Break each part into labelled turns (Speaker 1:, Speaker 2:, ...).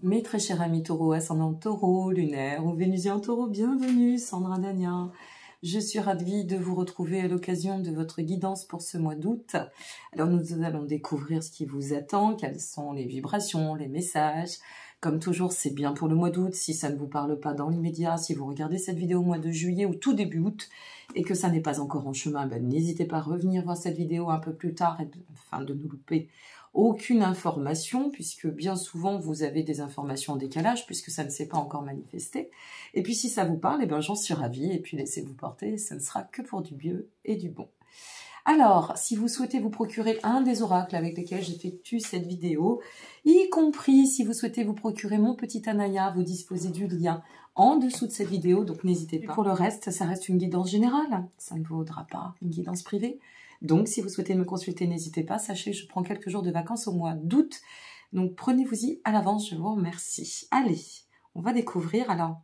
Speaker 1: Mes très chers amis taureaux, ascendant taureau, lunaire ou vénusien taureau, bienvenue, Sandra Dania. Je suis ravie de vous retrouver à l'occasion de votre guidance pour ce mois d'août. Alors nous allons découvrir ce qui vous attend, quelles sont les vibrations, les messages. Comme toujours, c'est bien pour le mois d'août. Si ça ne vous parle pas dans l'immédiat, si vous regardez cette vidéo au mois de juillet ou tout début août et que ça n'est pas encore en chemin, n'hésitez pas à revenir voir cette vidéo un peu plus tard afin de ne louper aucune information, puisque bien souvent vous avez des informations en décalage, puisque ça ne s'est pas encore manifesté. Et puis si ça vous parle, j'en suis ravie, et puis laissez-vous porter, ça ne sera que pour du mieux et du bon. Alors, si vous souhaitez vous procurer un des oracles avec lesquels j'effectue cette vidéo, y compris si vous souhaitez vous procurer mon petit Anaya, vous disposez du lien en dessous de cette vidéo, donc n'hésitez pas. Pour le reste, ça reste une guidance générale, ça ne vaudra pas une guidance privée. Donc, si vous souhaitez me consulter, n'hésitez pas. Sachez que je prends quelques jours de vacances au mois d'août. Donc, prenez-vous-y à l'avance. Je vous remercie. Allez, on va découvrir. Alors,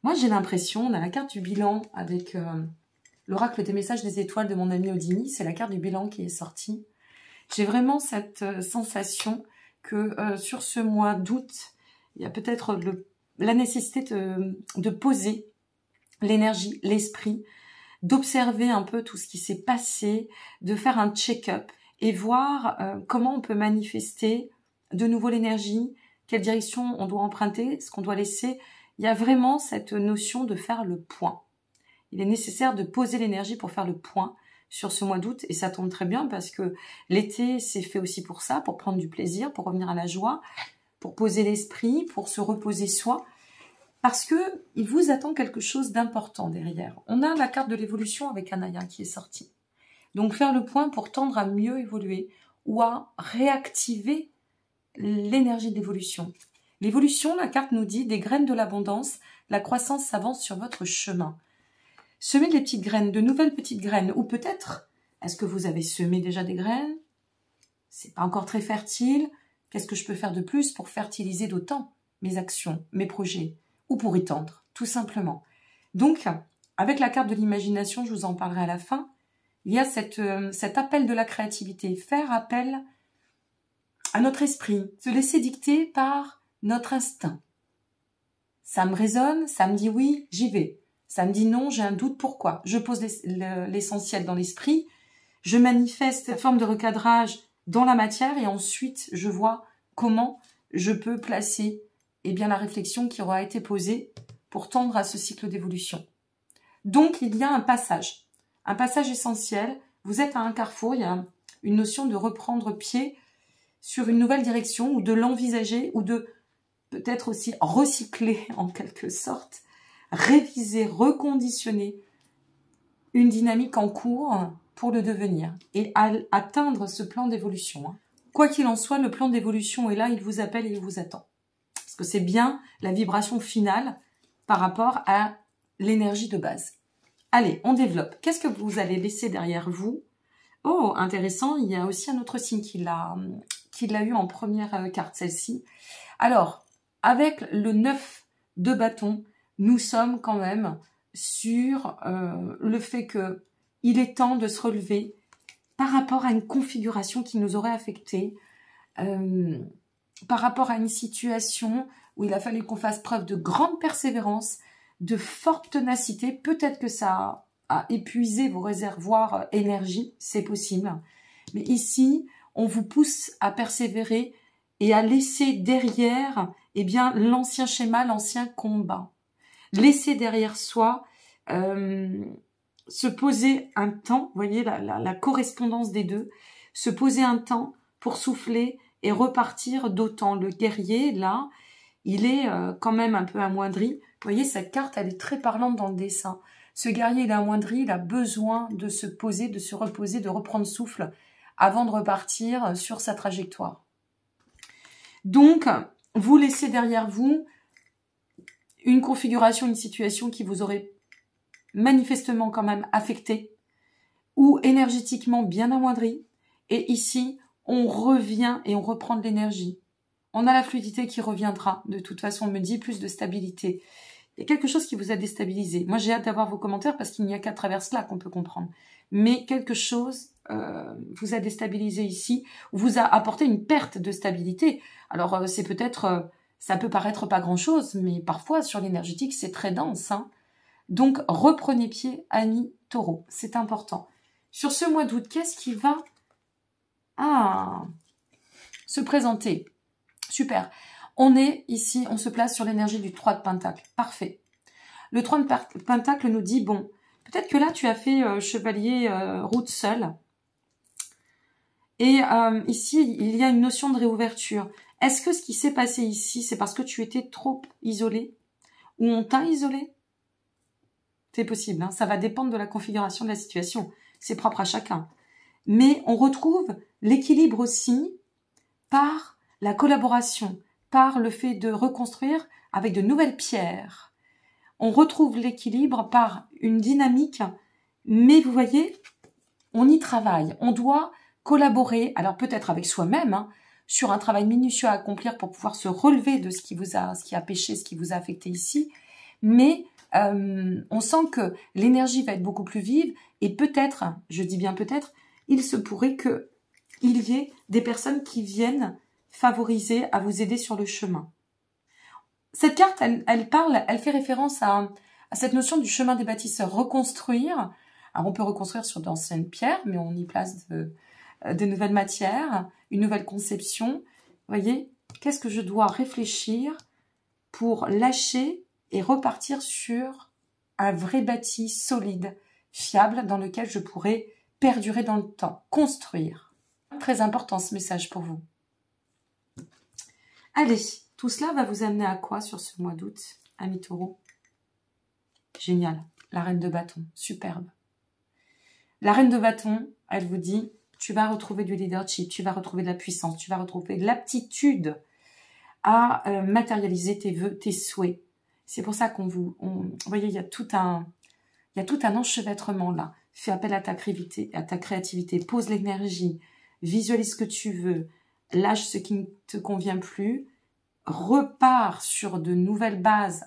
Speaker 1: moi, j'ai l'impression, on a la carte du bilan avec l'oracle des messages des étoiles de mon ami Odini. C'est la carte du bilan qui est sortie. J'ai vraiment cette sensation que sur ce mois d'août, il y a peut-être la nécessité de poser l'énergie, l'esprit, d'observer un peu tout ce qui s'est passé, de faire un check-up et voir comment on peut manifester de nouveau l'énergie, quelle direction on doit emprunter, ce qu'on doit laisser. Il y a vraiment cette notion de faire le point. Il est nécessaire de poser l'énergie pour faire le point sur ce mois d'août et ça tombe très bien parce que l'été c'est fait aussi pour ça, pour prendre du plaisir, pour revenir à la joie, pour poser l'esprit, pour se reposer soi. Parce que il vous attend quelque chose d'important derrière. On a la carte de l'évolution avec Anaya qui est sortie. Donc faire le point pour tendre à mieux évoluer ou à réactiver l'énergie d'évolution. L'évolution, la carte nous dit des graines de l'abondance, la croissance s'avance sur votre chemin. Semez des petites graines, de nouvelles petites graines. Ou peut-être, est-ce que vous avez semé déjà des graines? C'est pas encore très fertile. Qu'est-ce que je peux faire de plus pour fertiliser d'autant mes actions, mes projets? Ou pour y tendre, tout simplement. Donc, avec la carte de l'imagination, je vous en parlerai à la fin, il y a cet appel de la créativité, faire appel à notre esprit, se laisser dicter par notre instinct. Ça me résonne, ça me dit oui, j'y vais. Ça me dit non, j'ai un doute, pourquoi? Je pose l'essentiel dans l'esprit, je manifeste cette forme de recadrage dans la matière et ensuite je vois comment je peux placer la réflexion qui aura été posée pour tendre à ce cycle d'évolution. Donc, il y a un passage essentiel. Vous êtes à un carrefour, il y a une notion de reprendre pied sur une nouvelle direction ou de l'envisager ou de peut-être aussi recycler en quelque sorte, réviser, reconditionner une dynamique en cours pour le devenir et atteindre ce plan d'évolution. Quoi qu'il en soit, le plan d'évolution est là, il vous appelle et il vous attend. Parce que c'est bien la vibration finale par rapport à l'énergie de base. Allez, on développe. Qu'est-ce que vous allez laisser derrière vous? Oh, intéressant, il y a aussi un autre signe qui l'a eu en première carte, celle-ci. Alors, avec le 9 de bâton, nous sommes quand même sur le fait que il est temps de se relever par rapport à une configuration qui nous aurait affecté. Par rapport à une situation où il a fallu qu'on fasse preuve de grande persévérance, de forte ténacité. Peut-être que ça a épuisé vos réservoirs énergie, c'est possible. Mais ici, on vous pousse à persévérer et à laisser derrière l'ancien schéma, l'ancien combat. Laisser derrière soi, se poser un temps, vous voyez la correspondance des deux, se poser un temps pour souffler et repartir d'autant. Le guerrier, là, il est quand même un peu amoindri. Vous voyez, cette carte, elle est très parlante dans le dessin. Ce guerrier, il est amoindri, il a besoin de se poser, de se reposer, de reprendre souffle avant de repartir sur sa trajectoire. Donc, vous laissez derrière vous une configuration, une situation qui vous aurait manifestement quand même affecté ou énergétiquement bien amoindri. Et ici, on revient et on reprend de l'énergie. On a la fluidité qui reviendra. De toute façon, on me dit plus de stabilité. Il y a quelque chose qui vous a déstabilisé. Moi, j'ai hâte d'avoir vos commentaires parce qu'il n'y a qu'à travers cela qu'on peut comprendre. Mais quelque chose vous a déstabilisé ici, vous a apporté une perte de stabilité. Alors, c'est peut-être Ça peut paraître pas grand-chose, mais parfois sur l'énergétique, c'est très dense. Hein. Donc, reprenez pied, amis taureaux. C'est important. Sur ce mois d'août, qu'est-ce qui va se présenter? Super. On est ici, on se place sur l'énergie du 3 de Pentacle. Parfait. Le 3 de Pentacle nous dit, bon, peut-être que là, tu as fait chevalier route seul. Et ici, il y a une notion de réouverture. Est-ce que ce qui s'est passé ici, c'est parce que tu étais trop isolé? Ou on t'a isolé? C'est possible, hein, ça va dépendre de la configuration de la situation. C'est propre à chacun. Mais on retrouve l'équilibre aussi par la collaboration, par le fait de reconstruire avec de nouvelles pierres. On retrouve l'équilibre par une dynamique, mais vous voyez, on y travaille. On doit collaborer, alors peut-être avec soi-même, hein, sur un travail minutieux à accomplir pour pouvoir se relever de ce qui a péché, ce qui vous a affecté ici. Mais on sent que l'énergie va être beaucoup plus vive et peut-être, je dis bien peut-être, il se pourrait qu'il y ait des personnes qui viennent favoriser, à vous aider sur le chemin. Cette carte, elle fait référence à cette notion du chemin des bâtisseurs, reconstruire. Alors on peut reconstruire sur d'anciennes pierres, mais on y place de nouvelles matières, une nouvelle conception. Vous voyez, qu'est-ce que je dois réfléchir pour lâcher et repartir sur un vrai bâti solide, fiable, dans lequel je pourrais perdurer dans le temps, construire. Très important ce message pour vous. Allez, tout cela va vous amener à quoi sur ce mois d'août, amis taureaux? Génial, la reine de bâton, superbe. La reine de bâton, elle vous dit, tu vas retrouver du leadership, tu vas retrouver de la puissance, tu vas retrouver de l'aptitude à matérialiser tes vœux, tes souhaits. C'est pour ça vous voyez, il y a tout un enchevêtrement là. Fais appel à ta créativité, pose l'énergie, visualise ce que tu veux, lâche ce qui ne te convient plus, repars sur de nouvelles bases.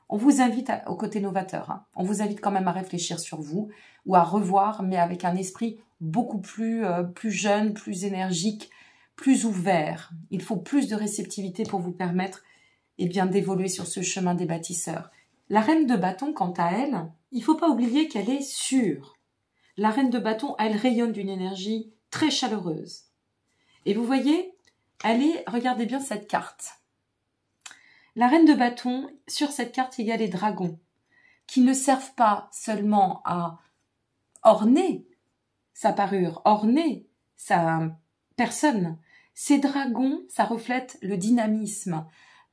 Speaker 1: On vous invite au côté novateur. Hein. On vous invite quand même à réfléchir sur vous ou à revoir, mais avec un esprit beaucoup plus jeune, plus énergique, plus ouvert. Il faut plus de réceptivité pour vous permettre d'évoluer sur ce chemin des bâtisseurs. La reine de bâton, quant à elle, il ne faut pas oublier qu'elle est sûre. La reine de bâton, elle rayonne d'une énergie très chaleureuse. Et vous voyez, regardez bien cette carte. La reine de bâton, sur cette carte, il y a les dragons, qui ne servent pas seulement à orner sa parure, orner sa personne. Ces dragons, ça reflète le dynamisme.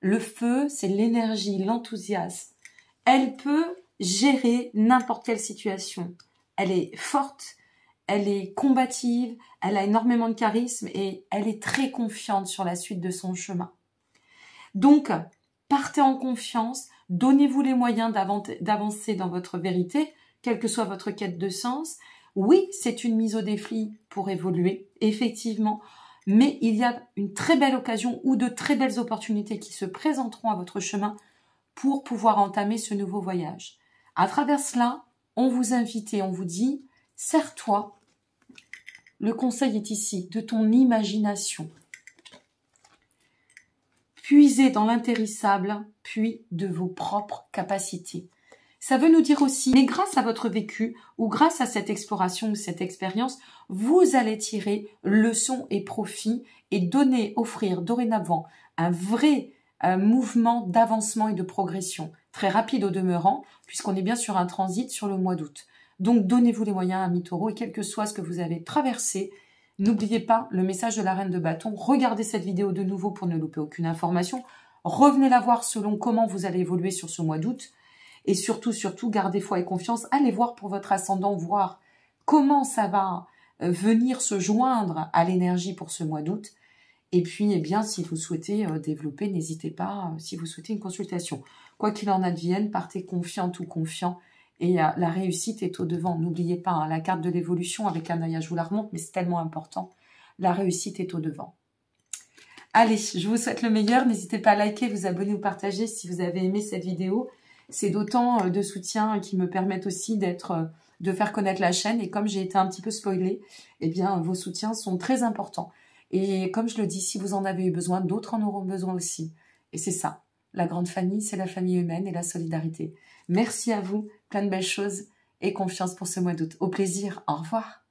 Speaker 1: Le feu, c'est l'énergie, l'enthousiasme. Elle peut gérer n'importe quelle situation. Elle est forte, elle est combative, elle a énormément de charisme et elle est très confiante sur la suite de son chemin. Donc, partez en confiance, donnez-vous les moyens d'avancer dans votre vérité, quelle que soit votre quête de sens. Oui, c'est une mise au défi pour évoluer, effectivement, mais il y a une très belle occasion ou de très belles opportunités qui se présenteront à votre chemin pour pouvoir entamer ce nouveau voyage. À travers cela, on vous invite et on vous dit, serre-toi. Le conseil est ici, de ton imagination. Puisez dans l'intarissable, puis de vos propres capacités. Ça veut nous dire aussi, mais grâce à votre vécu ou grâce à cette exploration ou cette expérience, vous allez tirer leçons et profits et offrir dorénavant un vrai mouvement d'avancement et de progression, très rapide au demeurant, puisqu'on est bien sur un transit sur le mois d'août. Donc donnez-vous les moyens, amis taureaux, et quel que soit ce que vous avez traversé, n'oubliez pas le message de la reine de bâton. Regardez cette vidéo de nouveau pour ne louper aucune information. Revenez la voir selon comment vous allez évoluer sur ce mois d'août. Et surtout, gardez foi et confiance. Allez voir pour votre ascendant, voir comment ça va venir se joindre à l'énergie pour ce mois d'août. Et puis, si vous souhaitez développer, n'hésitez pas, si vous souhaitez une consultation. Quoi qu'il en advienne, partez confiante ou confiant. Et la réussite est au devant. N'oubliez pas, hein, la carte de l'évolution avec un œil, je vous la remonte, mais c'est tellement important. La réussite est au devant. Allez, je vous souhaite le meilleur. N'hésitez pas à liker, vous abonner ou partager si vous avez aimé cette vidéo. C'est d'autant de soutien qui me permettent aussi de faire connaître la chaîne. Et comme j'ai été un petit peu spoilée, vos soutiens sont très importants. Et comme je le dis, si vous en avez eu besoin, d'autres en auront besoin aussi. Et c'est ça. La grande famille, c'est la famille humaine et la solidarité. Merci à vous, plein de belles choses et confiance pour ce mois d'août. Au plaisir, au revoir.